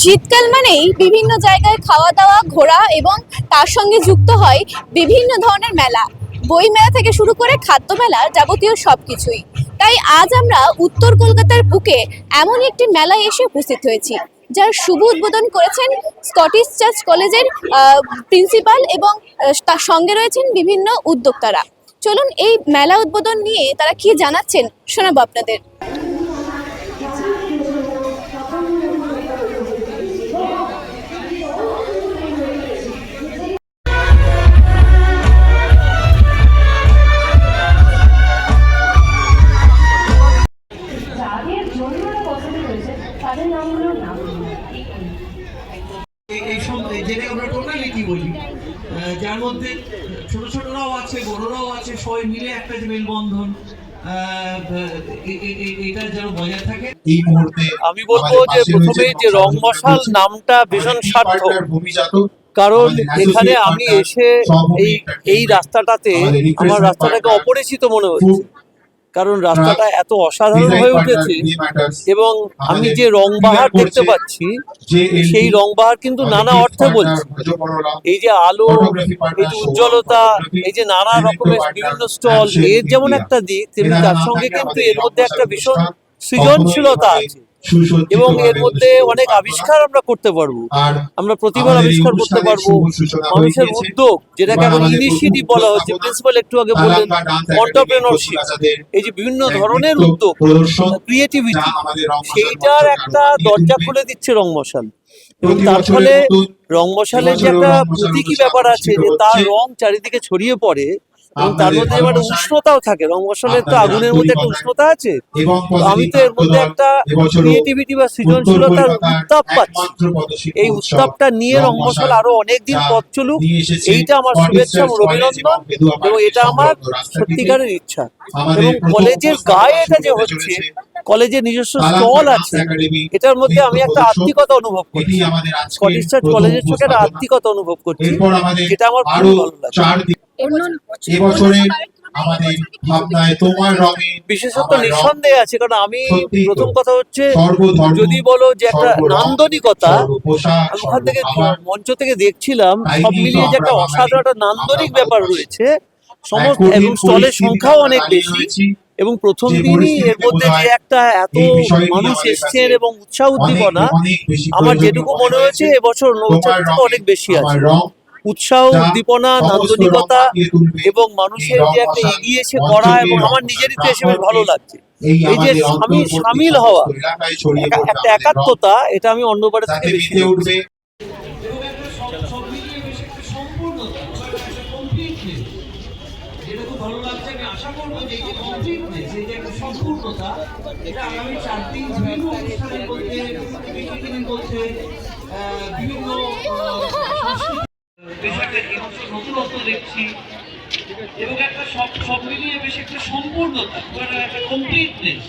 শীতকাল মানেই বিভিন্ন জায়গায় খাওয়া দাওয়া ঘোরা এবং তার সঙ্গে যুক্ত হয় বিভিন্ন ধরনের মেলা। বই মেলা থেকে শুরু করে খাদ্য মেলা যাবতীয় সবকিছুই। তাই আজ আমরা উত্তর কলকাতার বুকে এমন একটি মেলায় এসে উপস্থিত হয়েছি, যার শুভ উদ্বোধন করেছেন স্কটিশ চার্চ কলেজের প্রিন্সিপাল এবং তার সঙ্গে রয়েছেন বিভিন্ন উদ্যোক্তারা। চলুন এই মেলা উদ্বোধন নিয়ে তারা কি জানাচ্ছেন শোনাবো আপনাদের। এইসব যেটা আমরা টোটালিটি বলি, যার মধ্যে ছোট ছোটরাও আছে, বড়রাও আছে, সবাই মিলে একটা যে মেলবন্ধন, এটা যেন বজায় থাকে। এই মুহূর্তে আমি বলবো যে প্রথমেই যে রং মশাল নামটা ভীষণ সার্থক, কারণ এখানে আমি এসে এই রাস্তাটাতে আমার রাস্তাটাকে অপরিচিত মনে হচ্ছে, কারণ রাস্তাটা এত অসাধারণ হয়ে উঠেছে এবং আমি যে রংবাহার দেখতে পাচ্ছি সেই রংবাহার কিন্তু নানা অর্থে বলছি। এই যে আলো, এই যে উজ্জ্বলতা, এই যে নানা রকমের বিভিন্ন স্টল, এর যেমন একটা দিক, তেমনি তার সঙ্গে কিন্তু এর মধ্যে একটা ভীষণ সৃজনশীলতা আছে এবং এর মধ্যে অনেক আবিষ্কার আমরা করতে পারবো, আমরা প্রতিভার আবিষ্কার করতে পারবো। মানুষের উদ্যোগ, যেটাকে এখন ইনিশিয়েটিভ বলা হচ্ছে, প্রিন্সিপাল একটু আগে বললেন এন্টারপ্রেনারশিপ, এই যে বিভিন্ন ধরনের উদ্যোগ, ক্রিয়েটিভিটি, সেইটার একটা দরজা খুলে দিচ্ছে রং মশাল। এবং তার ফলে রং মশালের যে একটা প্রতীকী ব্যাপার আছে, যে তার রং চারিদিকে ছড়িয়ে পড়ে এবং তার মধ্যে এবার উষ্ণতাও থাকে। রং মশালের তো আগুনের মধ্যে একটা উষ্ণতা আছে, আমি তো এর মধ্যে একটা ক্রিয়েটিভিটি বা সৃজনশীলতার উত্তাপ পাচ্ছি। এই উত্তাপটা নিয়ে রং মশাল আরো অনেকদিন পথ চলুক, এইটা আমার শুভেচ্ছা এবং অভিনন্দন, এবং এটা আমার সত্যিকারের ইচ্ছা। এবং কলেজের গায়ে এটা যে হচ্ছে, কলেজের নিজস্ব স্টল আছে, এটার মধ্যে আমি একটা আত্মিকতা অনুভব করছি, স্কটিশ চার্চ কলেজের চোখে একটা আত্মিকতা অনুভব করছি, যেটা আমার খুব ভালো লাগে। বিশেষত নিঃসন্দেহে আছে, কারণ আমি প্রথম কথা হচ্ছে, যদি বলো যে একটা নান্দনিকতা, ওখান থেকে মঞ্চ থেকে দেখছিলাম, সব মিলিয়ে যে একটা অসাধারণ একটা নান্দনিক ব্যাপার রয়েছে সমস্ত, এবং স্টলের সংখ্যাও অনেক বেশি। এবং প্রথম দিনই এর মধ্যে যে একটা এত মানুষ এসছেন এবং উৎসাহ উদ্দীপনা, আমার যেটুকু মনে হয়েছে এবছর অনেক বেশি আছে। উৎসাহ, উদ্দীপনা, নান্দনিকতা এবং মানুষের যে একটা এগিয়ে এসে করা, এবং আমার নিজেরই তো এসে বেশ ভালো লাগছে। এই যে সামিল হওয়া, একটা একাত্মতা, এটা আমি অন্যবারের থেকে বেশি দেখছি। যেটা খুব ভালো লাগছে, আমি আশা করবো যে এই যে কমপ্লিটনেস, এই যে একটা সম্পূর্ণতা, এটা আগামী 4 দিন বিভিন্ন অনুষ্ঠানের মধ্যে, বিভিন্ন নতুনত্ব দেখছি, এবং একটা সব মিলিয়ে বেশ একটা সম্পূর্ণতা, একটা কমপ্লিটনেস,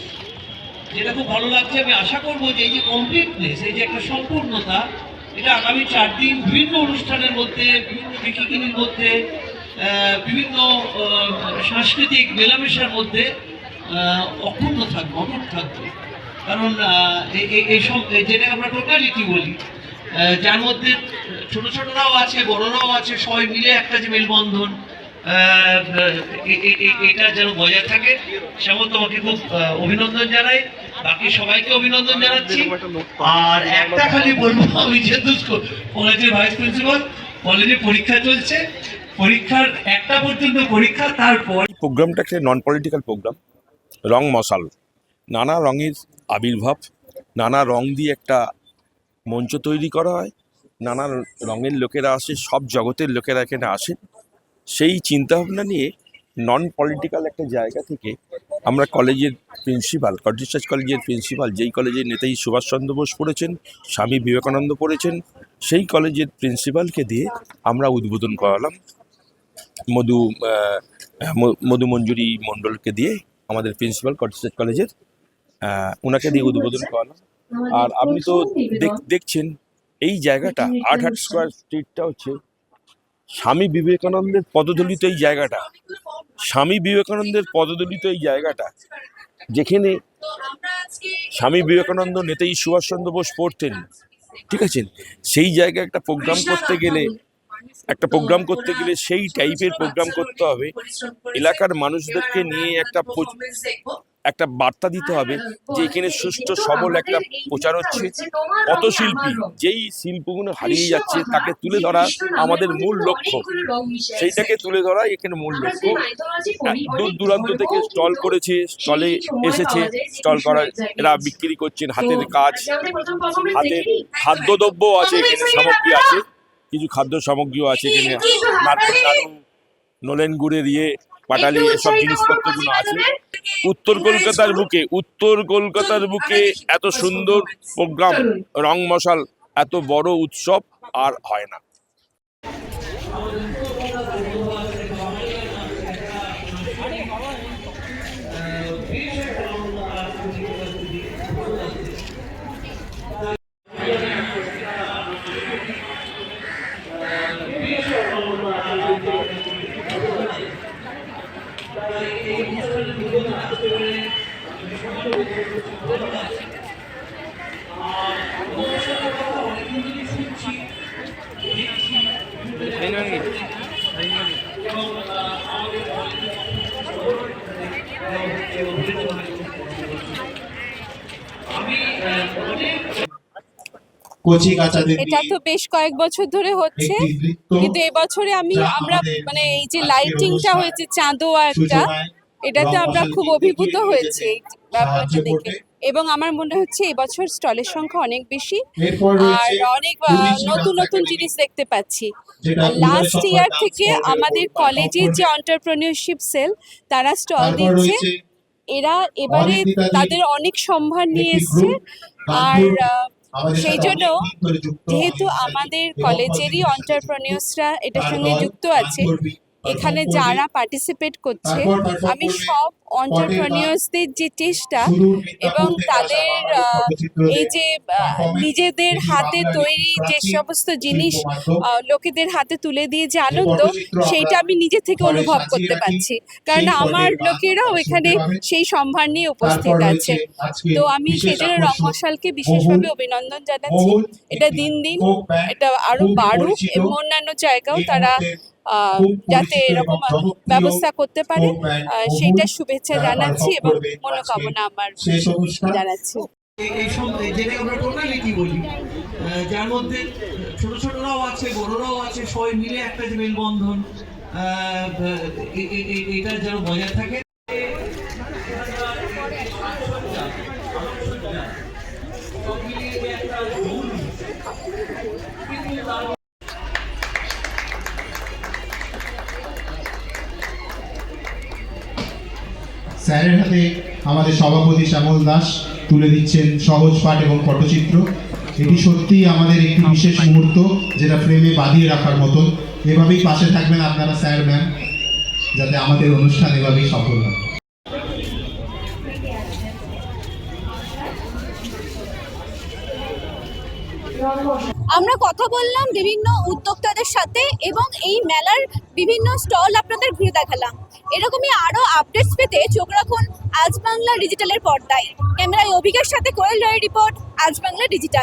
যেটা খুব ভালো লাগছে। আমি আশা করবো যে এই যে কমপ্লিটনেস, এই যে একটা সম্পূর্ণতা, এটা আগামী 4 দিন বিভিন্ন অনুষ্ঠানের মধ্যে, বিভিন্ন বিকিকিনির মধ্যে, বিভিন্ন সাংস্কৃতিক মেলামেশার মধ্যে অক্ষুণ্ণ থাকবে, অটুট থাকবে। কারণ এইসব যেটা আমরা টোটালিটি বলি, যার মধ্যে ছোট ছোটরাও আছে, বড়রাও আছে, সবাই মিলে একটা যে মেলবন্ধন, এটা যেন বজায় থাকে। সেমন তোমাকে খুব অভিনন্দন জানাই, বাকি সবাইকে অভিনন্দন জানাচ্ছি। আর একটা খালি বলবো, আমি যেহেতু কলেজের ভাইস প্রিন্সিপাল, কলেজে পরীক্ষা চলছে, পরীক্ষার 1টা পর্যন্ত পরীক্ষা, তারপর প্রোগ্রামটা একটা নন পলিটিক্যাল প্রোগ্রাম। রং মশাল, নানা রঙের আবির্ভাব, নানা রং দিয়ে একটা মঞ্চ তৈরি করা হয়, নানা রঙের লোকেরা আসে, সব জগতের লোকেরা এখানে আসে। সেই চিন্তাভাবনা নিয়ে নন পলিটিক্যাল একটা জায়গা থেকে আমরা কলেজের প্রিন্সিপাল, স্কটিশ চার্চ কলেজের প্রিন্সিপাল, যেই কলেজে নেতাজি সুভাষচন্দ্র বোস পড়েছেন, স্বামী বিবেকানন্দ পড়েছেন, সেই কলেজের প্রিন্সিপালকে দিয়ে আমরা উদ্বোধন করালাম। মধুমঞ্জুরি মণ্ডলকে দিয়ে, আমাদের প্রিন্সিপাল স্কটিশ চার্চ কলেজের, ওনাকে দিয়ে উদ্বোধন করালাম। আর আপনি তো দেখছেন এই জায়গাটা, 8 স্কোয়ার স্ট্রিটটা হচ্ছে স্বামী বিবেকানন্দের পদদলিত এই জায়গাটা, স্বামী বিবেকানন্দের পদদলিত এই জায়গাটা, যেখানে স্বামী বিবেকানন্দ, নেতাজি সুভাষচন্দ্র বোস পড়তেন, ঠিক আছে, সেই জায়গায় একটা প্রোগ্রাম করতে গেলে সেই টাইপের প্রোগ্রাম করতে হবে। এলাকার মানুষদেরকে নিয়ে একটা বার্তা দিতে হবে যে এখানে সুষ্ঠু সবল একটা প্রচার হচ্ছে। কত শিল্পী যেই শিল্পগুলো হারিয়ে যাচ্ছে তাকে তুলে ধরা আমাদের মূল লক্ষ্য, সেইটাকে তুলে ধরা এখানে মূল লক্ষ্য। দূর দূরান্ত থেকে স্টল করেছে, স্টলে এসেছে, স্টল করা এরা বিক্রি করছেন হাতের কাজ, হাতের খাদ্যদ্রব্য আছে, এখানে সামগ্রী আছে, কিছু খাদ্য সামগ্রীও আছে এখানে, নারকেল নাড়ু, নলেন গুড়ের পাটালি, এসব জিনিসপত্রগুলো আছে। উত্তর কলকাতার বুকে এত সুন্দর প্রোগ্রাম, রং মশাল, এত বড় উৎসব আর হয় না। এটা তো বেশ কয়েক বছর ধরে হচ্ছে, কিন্তু এবছরে আমরা মানে এই যে লাইটিংটা হয়েছে, চাঁদোয়া একটা, এটাতে আমরা খুব অভিভূত হয়েছি এই ব্যাপারটা দেখে। এবং আমার মনে হচ্ছে এবছর স্টলের সংখ্যা অনেক বেশি, আর অনেক নতুন নতুন জিনিস দেখতে পাচ্ছি। লাস্ট ইয়ার থেকে আমাদের কলেজের যে এন্টারপ্রেনিউরশিপ সেল, তারা স্টল দিচ্ছে। এরা এবারে তাদের অনেক সম্ভার নিয়ে এসছে, আর সেই জন্য যেহেতু আমাদের কলেজেরই এন্টারপ্রেনিউরসরা এটার সঙ্গে যুক্ত আছে, এখানে যারা পার্টিসিপেট করছে, আমি সব এন্টারপ্রেনিউরসদের যে চেষ্টা এবং তাদের এই যে নিজেদের হাতে তৈরি যে সমস্ত জিনিস লোকেদের হাতে তুলে দিয়ে যে আনন্দ, সেইটা আমি নিজে থেকে অনুভব করতে পারছি, কারণ আমার লোকেরাও এখানে সেই সম্ভার নিয়ে উপস্থিত আছে। তো আমি সেজন্য রং মশালকে বিশেষভাবে অভিনন্দন জানাচ্ছি। এটা দিন দিন এটা আরো বাড়ুক এবং অন্যান্য জায়গাও তারা যাতে এরকম ব্যবস্থা করতে পারে, সেইটা শুভেচ্ছা জানাচ্ছি এবং মনোকামনা আমার জানাচ্ছি। যেটা আমরা টোটালিটি বলি, যার মধ্যে ছোট ছোটরাও আছে, বড়রাও আছে, সবাই মিলে একটা যে মেলবন্ধন, এটা যেন বজায় থাকে। স্যারের হাতে আমাদের সভাপতি শ্যামল দাস তুলে দিচ্ছেন সহজ পাঠ এবং পটচিত্র। এটি সত্যিই আমাদের একটি বিশেষ মুহূর্ত, যেটা ফ্রেমে বাঁধিয়ে রাখার মতন। এভাবেই পাশে থাকবেন আপনারা স্যার ম্যাম, যাতে আমাদের অনুষ্ঠান এভাবেই সফল হয়। আমরা কথা বললাম বিভিন্ন উদ্যোক্তাদের সাথে এবং এই মেলার বিভিন্ন স্টল আপনাদের ঘুরে দেখালাম। এরকমই আরো আপডেটস পেতে চোখ রাখুন আজ বাংলা ডিজিটালের পর্দায়। ক্যামেরায় অভিজ্ঞের সাথে কোয়েল রায়ের রিপোর্ট, আজ বাংলা ডিজিটাল।